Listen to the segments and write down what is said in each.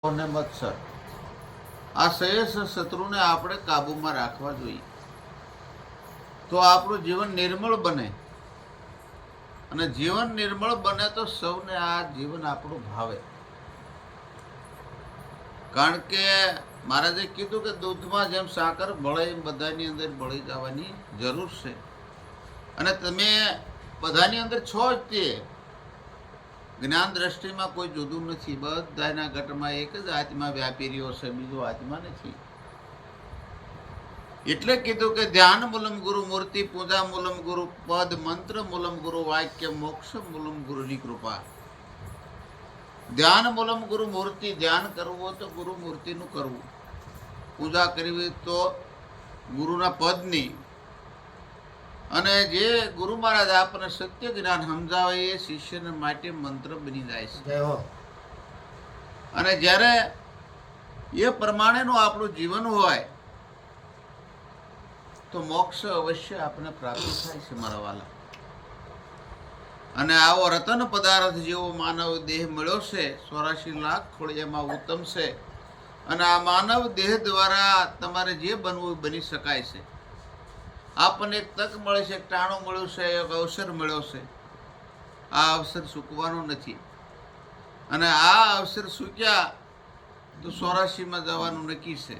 અને મત્સર આ સહેસ શત્રુને આપણે કાબૂમાં રાખવા જોઈએ, તો આપણું જીવન નિર્મળ બને. અને જીવન નિર્મળ બને તો સૌને આ જીવન આપણું ભાવે. કારણ કે મહારાજે કીધું કે દૂધમાં જેમ સાકર ભળે એમ બધાની અંદર ભળી જવાની જરૂર છે. અને તમે બધાની અંદર છો જ તે જ્ઞાન દ્રષ્ટિમાં કોઈ જુદું નથી. બધાના ઘટમાં એક જ આત્મા વ્યાપી રહ્યો છે, બીજો આત્મા નથી. એટલે કીધું કે ધ્યાન મૂલમ ગુરુ મૂર્તિ, પૂજા મૂલમ ગુરુ પદ, મંત્ર મૂલમ ગુરુ વાક્ય, મોક્ષ મૂલમ ગુરુની કૃપા. ધ્યાન મૂલમ ગુરુ મૂર્તિ, ધ્યાન કરવું હોય તો ગુરુ મૂર્તિનું કરવું. પૂજા કરવી તો ગુરુના પદની. અને જે ગુરુ મહારાજ આપણને સત્ય જ્ઞાન સમજાવે એ શિષ્યને માટે મંત્ર બની જાય છે. અને જ્યારે એ પ્રમાણેનું આપણું જીવન હોય તો મોક્ષ અવશ્ય આપણને પ્રાપ્ત થાય છે મારા વાલા. અને આવો રતન પદાર્થ જેવો માનવ દેહ મળ્યો છે, 84 લાખ ખોળિયામાં ઉત્તમ છે. અને આ માનવ દેહ દ્વારા તમારે જે બનવું બની શકાય છે. આપણને એક તક મળે છે, એક ટાણું મળ્યું છે, એક અવસર મળ્યો છે. આ અવસર ચૂકવાનો નથી. અને આ અવસર ચૂક્યા તો 84માં જવાનું નક્કી છે.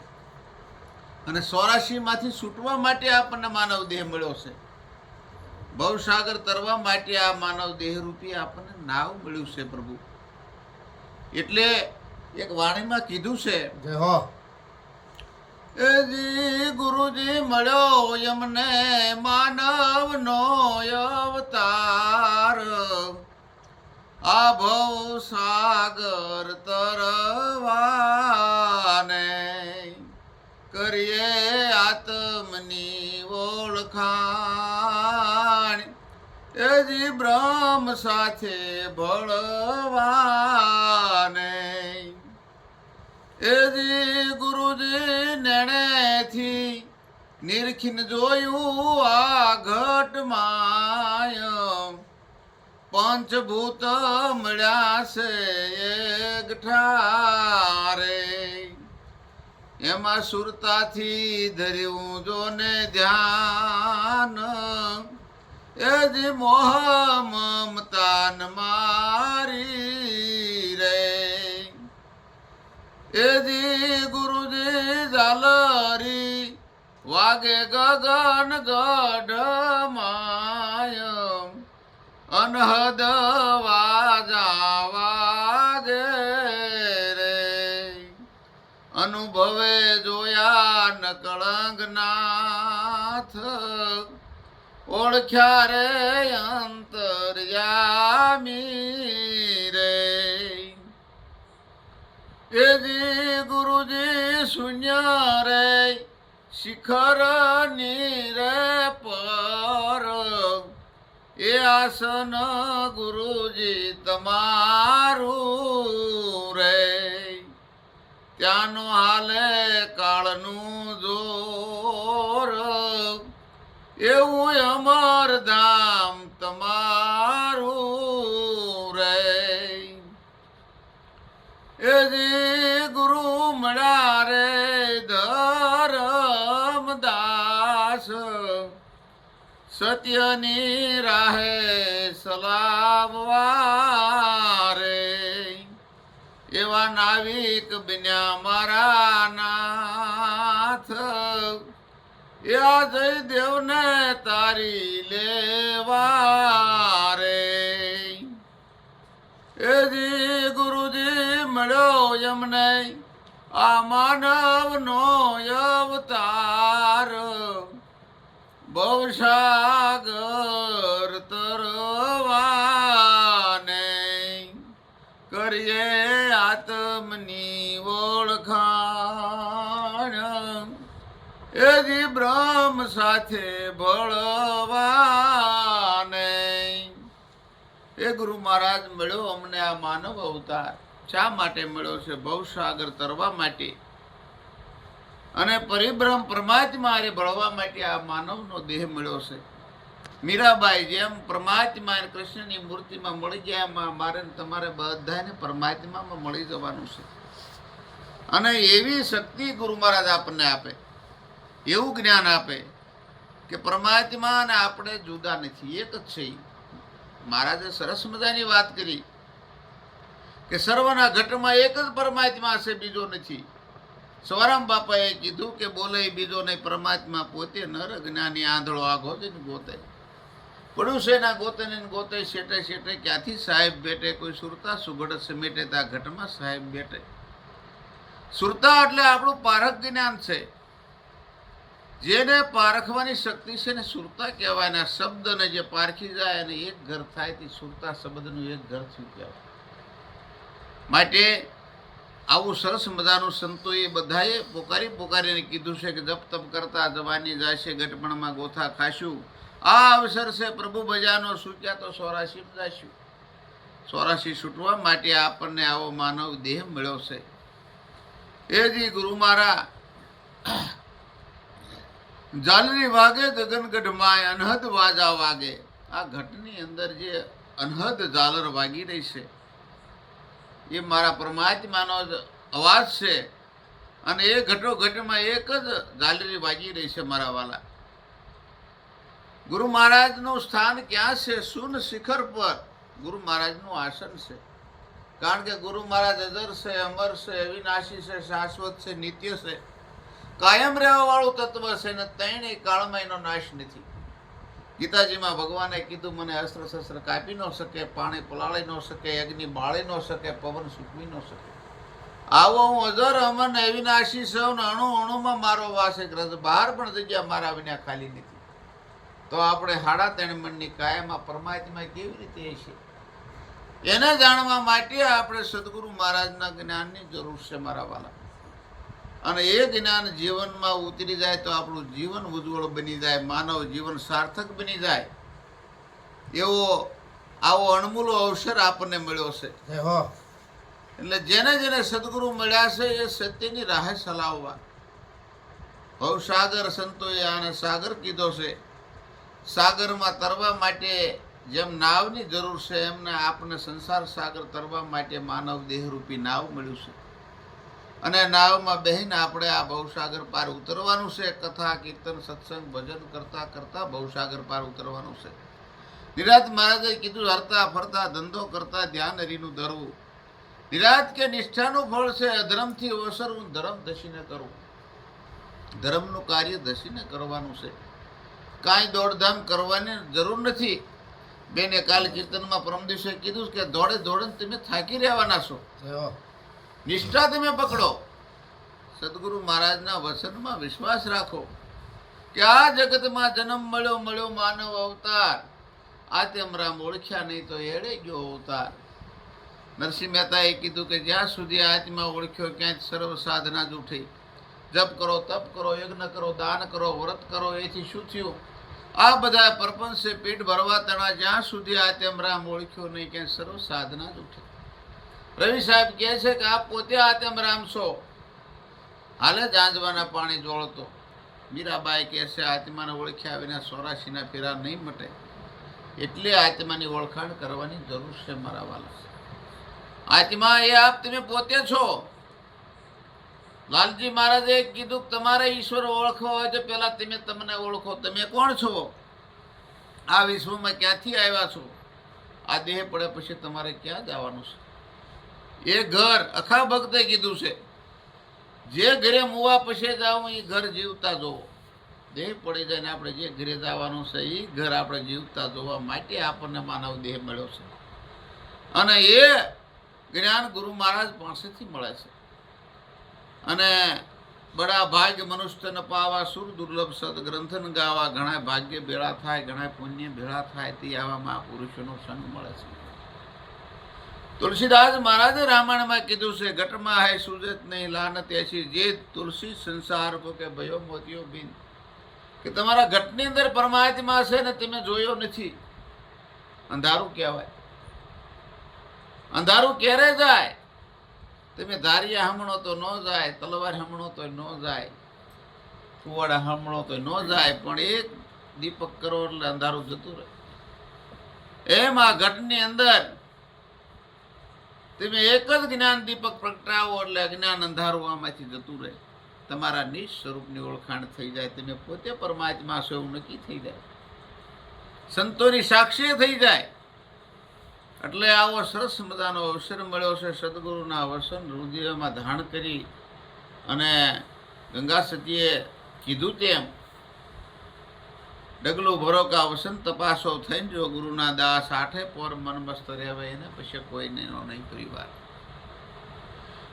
અને 84માંથી છૂટવા માટે આપણને માનવ દેહ મળ્યો છે. ભવસાગર તરવા માટે આ માનવ દેહ રૂપી આપણને નાવ મળ્યું છે પ્રભુ. એટલે એક વાણીમાં કીધું છે, એજી ગુરુજી મળ્યો એમને માનવનો અવતાર, આ ભવસાગર તરવાને કરીએ આત્મની ઓળખાણ. એજી બ્રહ્મ સાથે ભળવાને, એજી ગુરુજી નેણેથી નિરખીને જોયું આ ઘટમાય, પંચભૂત મળ્યા છે એક ઠારે. એમાં સુરતાથી ધર્યું જોને ધ્યાન, એજી મોહ મમતાન મારી રે. એજી ગુરુજી ઝાલરી વાગે ગગન ગઢમાય, અનહદ વાજા વાગે રે. અનુભવે જોયા નકળંગ નાથ, ઓળખ્યા રે અંતર્યામી રે. એજી ગુરુજી શૂન્ય રે શિખર નીરે પર, એ આસન ગુરુજી તમારું રે. ત્યાંનો હાલે કાળનું જોર, એવું અમર ધામ તમારું રે. એજી ગુરુ મળ્યા રે ધરમદાસ, સત્યની રાહે સલામવા રે. એવા નાવિક બન્યા મારા નાથ, યા જયદેવને તારી લેવા રે. એજી ગુરુજી મળ્યો એમને આ માનવનો અવતાર, ભવસાગર તરવાને કરીએ આત્મની ઓળખાણ. એજી બ્રહ્મ સાથે ભળવાને. એ ગુરુ મહારાજ મળ્યો અમને આ માનવ અવતાર શા માટે મળ્યો છે? ભવસાગર તરવા માટે અને પરિબ્રહ્મ પરમાત્મા રે ભળવા માટે આ માનવનો દેહ મળ્યો છે. મીરાબાઈ જેમ પરમાત્મા કૃષ્ણની મૂર્તિમાં મળી ગયા, એમાં મારે તમારે બધાને પરમાત્મામાં મળી જવાનું છે. અને એવી શક્તિ ગુરુ મહારાજ આપણને આપે, એવું જ્ઞાન આપે કે પરમાત્મા અને આપણે જુદા નથી, એક જ છે. મહારાજે સરસ મજાની વાત કરી કે સર્વના ઘટમાં એક જ પરમાત્મા છે, બીજો નથી. સવારામ બાપાએ કીધું કે બોલે બીજો નહીં, પરમાત્મા પોતે નર જ્ઞાની આંધળો આ ગોતે ને ગોતે, પડુસેના ગોતે ને ગોતે, શેટે શેટે ક્યાંથી સાહેબ બેઠે, કોઈ સુરતા સુગડ સમેટે તા ઘટમાં સાહેબ બેઠે. સુરતા એટલે આપણું પારખ જ્ઞાન છે, જેને પારખવાની શક્તિ છે ને સુરતા કહેવાય. ને શબ્દને જે પારખી જાય અને એક ઘર થાય તે સુરતા શબ્દનું એક ઘર થયું કહેવાય. માટે આવું સરસ મજાનું સંતોએ બધાએ પોકારીને કીધું છે કે જપ તપ કરતા જવાની જાશે, ગટપણમાં ગોથા ખાશું. આ અવસર છે પ્રભુ ભજાનો, સૂક્યા તો 84 જાશું. 84 છૂટવા માટે આપણને આવો માનવ દેહ મળ્યો છે. એ જી ગુરુ મારા જાલરી વાગે ગગનગઢ માય, અનહદ વાજા વાગે. આ ઘટની અંદર જે અનહદ ઝાલર વાગી રહી છે એ મારા પરમાત્માનો જ અવાજ છે. અને એ ઘટો ઘટમાં એક જ ઝાલરી વાગી રહી છે મારા વાલા. ગુરુ મહારાજનું સ્થાન ક્યાં છે? શૂન શિખર પર ગુરુ મહારાજનું આસન છે. કારણ કે ગુરુ મહારાજ અજર છે, અમર છે, અવિનાશી છે, શાશ્વત છે, નિત્ય છે, કાયમ રહેવા વાળું તત્વ છે ને ત્રણેય કાળમાં એનો નાશ નથી. ગીતાજીમાં ભગવાને કીધું મને અસ્ત્ર શસ્ત્ર કાપી ન શકે, પાણી પલાળી ન શકે, અગ્નિ બાળી ન શકે, પવન સૂકવી ન શકે. આવો હું અજર અમર ને અવિનાશી છું ને અણુ અણુમાં મારો વાસ એક રસ, બહાર પણ જગ્યા મારા વિના ખાલી નથી. તો આપણે 3.5 મણની કાયામાં પરમાત્મા કેવી રીતે છે એને જાણવા માટે આપણે સદગુરુ મહારાજના જ્ઞાનની જરૂર છે મારા વાલા. અને એ જ્ઞાન જીવનમાં ઉતરી જાય તો આપણું જીવન ઉજ્જવળ બની જાય, માનવ જીવન સાર્થક બની જાય. એવો આવો અણમૂલો અવસર આપણને મળ્યો છે. એટલે જેને જેને સદગુરુ મળ્યા છે એ સત્યની રાહે ચલાવવા. ભવસાગર સંતોએ આને સાગર કીધો છે. સાગરમાં તરવા માટે જેમ નાવની જરૂર છે એમને આપણને સંસાર સાગર તરવા માટે માનવ દેહરૂપી નાવ મળ્યું છે. અને નાવમાં બેહીને આપણે આ ભવસાગર પાર ઉતરવાનું છે. કથા કીર્તન સત્સંગ ભજન કરતા કરતા ભવસાગર પાર ઉતરવાનું છે. નિરાત મહારાજે કીધું હરતા ફરતા ધંધો કરતા ધ્યાન હરીનું ધરવું. નિરાત કે નિષ્ઠાનું ફળ છે અધર્મથી ઓસરવું, ધર્મ ધસીને કરવું. ધર્મનું કાર્ય ધસીને કરવાનું છે, કાંઈ દોડધામ કરવાની જરૂર નથી. બેને કાલ કીર્તનમાં પરમ દિવસે કીધું કે દોડે દોડે તમે થાકી રહેવાના છો, નિષ્ઠા તમે પકડો. સદગુરુ મહારાજના વચનમાં વિશ્વાસ રાખો કે આ જગતમાં જન્મ મળ્યો માનવ અવતાર, આ તેમ રામ ઓળખ્યા નહીં તો એડે ગયો અવતાર. નરસિંહ મહેતાએ કીધું કે જ્યાં સુધી આત્મા ઓળખ્યો ક્યાંય સર્વ સાધના જ ઉઠી. જપ કરો, તપ કરો, યજ્ઞ કરો, દાન કરો, વ્રત કરો, એથી શું થયું? આ બધા પરપંચ છે પેટ ભરવા તણા. જ્યાં સુધી આત્મ રામ ઓળખ્યો નહીં ક્યાંય સર્વ સાધના જ ઉઠે. રવિ સાહેબ કહે છે કે આપ પોતે આત્મ રામ છો. હાલે જાંજવાના પાણી જોડતો. મીરાબાઈ કહે છે આત્માને ઓળખ્યા વિના 84ના ફેરા નહીં મટે. એટલે આત્માની ઓળખાણ કરવાની જરૂર છે મારા વાલા. આત્મા એ આપ તમે પોતે છો. લાલજી મહારાજે કીધું તમારે ઈશ્વર ઓળખવા હોય તો પેલા તમે તમને ઓળખો. તમે કોણ છો? આ વિશ્વમાં ક્યાંથી આવ્યા છો? આ દેહ પડે પછી તમારે ક્યાં જવાનું છે? એ ઘર અખા ભક્તે કીધું છે જે ઘરે મુવા પછી જાવ એ ઘર જીવતા જોવો. દેહ પડી જાય ને આપણે જે ઘરે જવાનું છે એ ઘર આપણે જીવતા જોવા માટે આપણને માનવ દેહ મળ્યો છે. અને એ જ્ઞાન ગુરુ મહારાજ પાસેથી મળે છે. અને બડા ભાગ્ય મનુષ્યને પાવા, સુર દુર્લભ સદગ્રંથન ગાવા. ઘણા ભાગ્ય ભેળા થાય, ઘણા પુણ્ય ભેળા થાય તે આવા મહાપુરુષોનો સંગ મળે છે. તુલસીદાસ મહારાજે રામાયણમાં કીધું છે ઘટમાં હૈ સુજત નહીં લાનત એસી જે તુલસી સંસાર કો કે ભયો મોતિયો બિન. કે તમારા ઘટની અંદર પરમાત્મા છે ને તમે જોયો નથી. અંધારું કહેવાય. અંધારું ક્યારે જાય? તમે ધારિયા હમણો તો ન જાય, તલવાર હમણો તો ન જાય, કુવાડા હમણો તો ન જાય, પણ એક દીપક કરો એટલે અંધારું જતું રહે. એમ આ ઘટની અંદર તમે એક જ જ્ઞાન દીપક પ્રગટાવો એટલે અજ્ઞાન અંધારું આમાંથી જતું રહે, તમારા નિજ સ્વરૂપની ઓળખાણ થઈ જાય, તમે પોતે પરમાત્મા છો એવું નક્કી થઈ જાય, સંતોની સાક્ષી થઈ જાય. એટલે આવો સરસ મજાનો અવસર મળ્યો છે. સદગુરુના વસન હૃદયમાં ધારણ કરી અને ગંગા સતીએ કીધું તેમ ડગલું ભરો કા વસન તપાસો થઈને જો ગુરુના દાસ આઠે પોર મન મસ્ત રહેવે એને પછી કોઈ નહીં પરિવાર.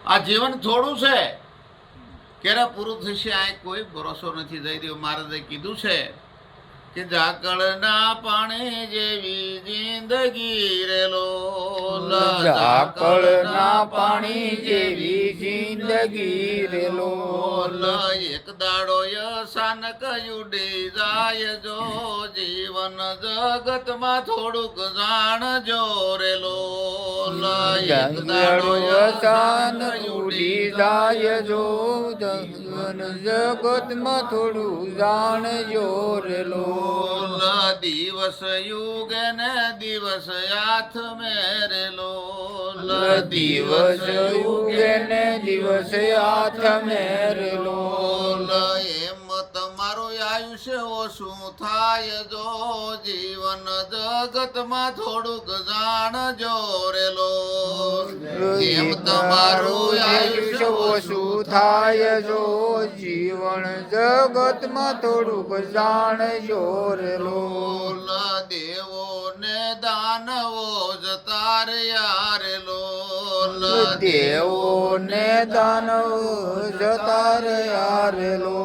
આ જીવન થોડું છે, ક્યારે પૂરું થશે આ કોઈ ભરોસો નથી. જયદેવ મહારાજે કીધું છે કે ઝાકળના પાણી જેવી જિંદગી રેલો, ઝાકળના પાણી જેવી જિંદગી રેલો, એક દાડો અચાનક ઉડી જાય જો, જીવન જગતમાં થોડુંક જાણજો રેલો, એક દાડો અચાનક ઉડી જાય જો, જીવન જગતમાં થોડું જાણજો રેલો, દિવસ યુગે ને દિવસ હાથ મેરેલો, દિવસ યુગે ને દિવસ હાથ મેરેલો, એમ તમારું આયુષ્ય ઓછું થાય જો, જીવન જગતમાં થોડુંક જાણજો રેલો, એમ તમારું આયુષ્ય ઓછું થાય જો, જીવન જગતમાં થોડુંક જાણજો રેલો, દેવો ને દાનવો જતા રહ્યા રેલો, દેવો ને દાનવ જતા રહ્યા રેલો,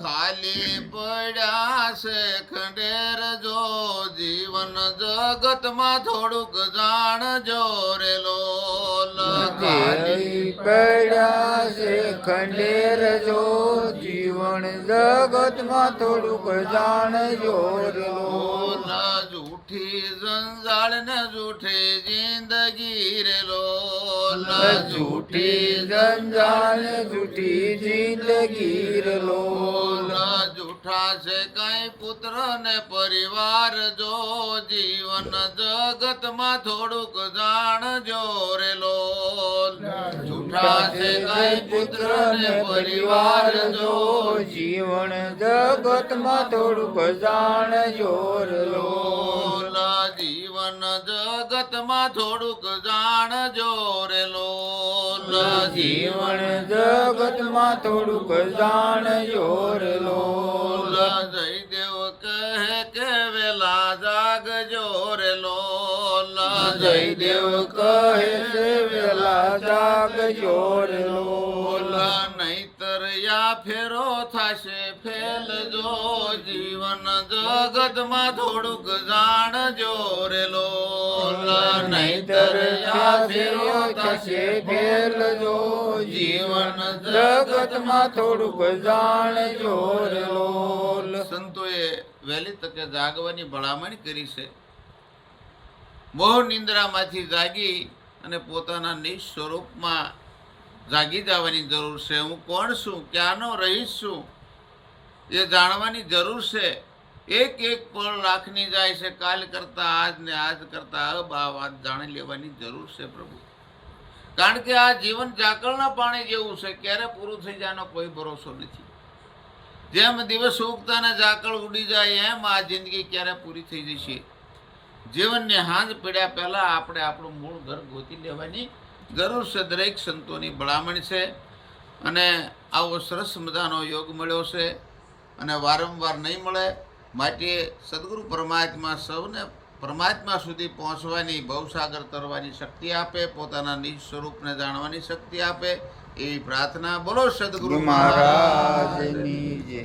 ખાલી પડ્યા છે ખંડેર જો, જીવન જગતમાં થોડુંક જાણજો રેલો, ખાલી પડ્યા છે ખંડેર જો, જીવન જગતમાં થોડુંક જાણજો રેલો, જૂઠી જંજાળ ને જૂઠી જિંદગી રેલો, જૂઠી જંજાળ જૂઠી જિંદગી રેલો, જૂઠા છે કઈ પુત્ર ને પરિવાર જો, જીવન જગતમાં થોડુંક જાણજો રેલો, જૂઠા છે કઈ પુત્ર ને પરિવાર જો, જીવન જગતમાં થોડુંક જાણજો રેલો, જીવન જગતમાં થોડુંક જાણજો રેલો, જીવન જગતમાં થોડુંક જાણજો રેલો, જયદેવ કહે કે વેલા જાગજો રેલો, જયદેવ કહે છે વેલા જાગજો રેલો, નહીતર યા ફેરો થશે ફેલજો, જીવન જગતમાં થોડુંક જાણજો રેલો, નહીતર યા ફેરો થશે ફેલજો, જીવન જગતમાં થોડુંક જાણજો રેલો. સંતોએ વહેલી તકે જાગવાની ભલામણ કરી છે. મોહ નિંદ્રામાંથી જાગી અને પોતાના નિજ સ્વરૂપમાં જાગી જવાની જરૂર છે. હું કોણ છું, ક્યાંનો રહીશ છું એ જાણવાની જરૂર છે. એક એક પળ રાખની જાય છે, કાલ કરતા આજ ને આજ કરતા અબ આ વાત જાણી લેવાની જરૂર છે પ્રભુ. કારણ કે આ જીવન ઝાકળના પાણી જેવું છે, ક્યારે પૂરું થઈ જવાનો કોઈ ભરોસો નથી. જેમ દિવસ ઉગતા ને ઝાકળ ઉડી જાય એમ આ જિંદગી ક્યારે પૂરી થઈ જશે. જીવનને હાંજ પડ્યા પહેલા આપણે આપણું મૂળ ઘર ગોતી લેવાની જરૂર છે. દરેક સંતોની ભલામણ છે અને આવો સરસ મજાનો યોગ મળ્યો છે અને વારંવાર નહીં મળે. માટે સદગુરુ પરમાત્મા સૌને પરમાત્મા સુધી પહોંચવાની, ભવસાગર તરવાની શક્તિ આપે, પોતાના નિજ સ્વરૂપને જાણવાની શક્તિ આપે એવી પ્રાર્થના. બોલો સદગુરુ મહારાજની જય.